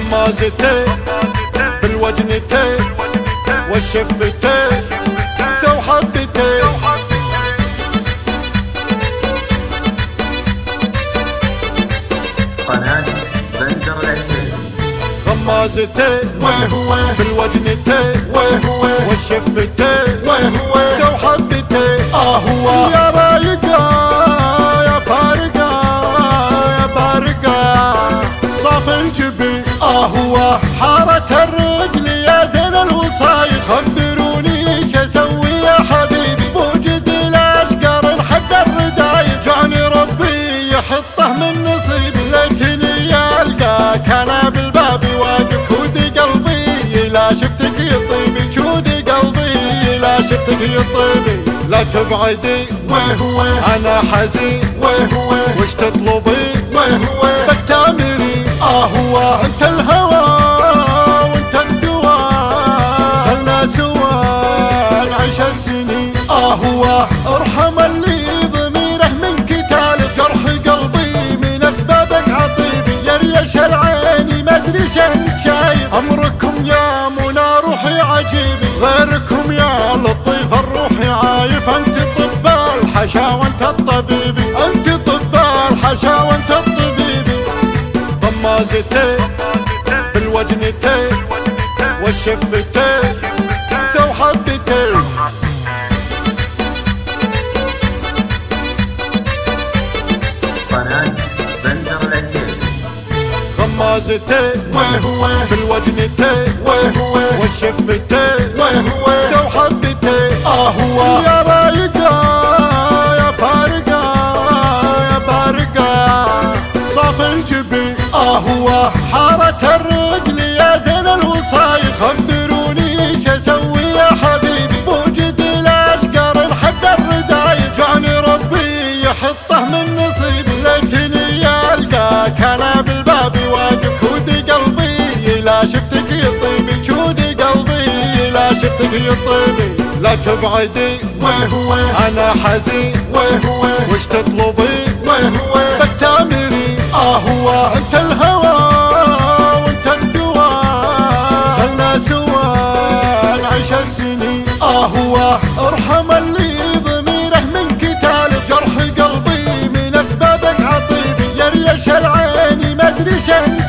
غمازتين بالوجنتين والشفتين سو حبتين. قناة بندر العسيل. غمازتين بالوجنتين والشفتين سو حبتين. هو يا رايقة يا فارقة يا بارقة صاف الجبين. هو حارة الرجل يا زين الوصايل. خبروني ايش اسوي يا حبيبي بوجد الاشقر حق الردايل. جعلي ربي يحطه من نصيبي ليتني القاك انا بالباب واقف. ودي قلبي لا شفتك يطيبي شودي قلبي لا شفتك يطيبي. لا تبعدي انا حزين وش تطلبي بس تامري. هو انت الهوى وانت الدواء خلنا سوا نعيش السنين. هو ارحم اللي ضميره من كتالك. جرح قلبي من اسبابك عطيبي يا ريش العين ما ادري شنك شايف. امركم يا منى روحي عجيبي غيركم يا لطيف الروح عايف. انت طب الحشا وانت الطبيبي انت طب الحشا وانت الطبيبي. غمازتين بالوجنتين والشفتين سو حبتين. قناة بندر العسيل. غمازتين بالوجنتين والشفتين سو حبتين. هو يا رايقة يا فارقة يا بارقة صاف الجبين. هو حارة الرجل يا زين الوصايل. خبروني ايش اسوي يا حبيبي بوجد الاشقر حق الردايل. جعلي ربي يحطه من نصيبي ليتني القاك انا بالباب واقف. ودي قلبي لا شفتك يطيبي شودي قلبي لا شفتك يطيبي. لا تبعدي انا حزين وش تطلبي بس تامري. هو انت الهوى وانت الدواء خلنا سوا نعيش السنين. هو ارحم اللي ضميره من كتالك. جرح قلبي من اسبابك عطيبي يا ريش العين ما ادري شنك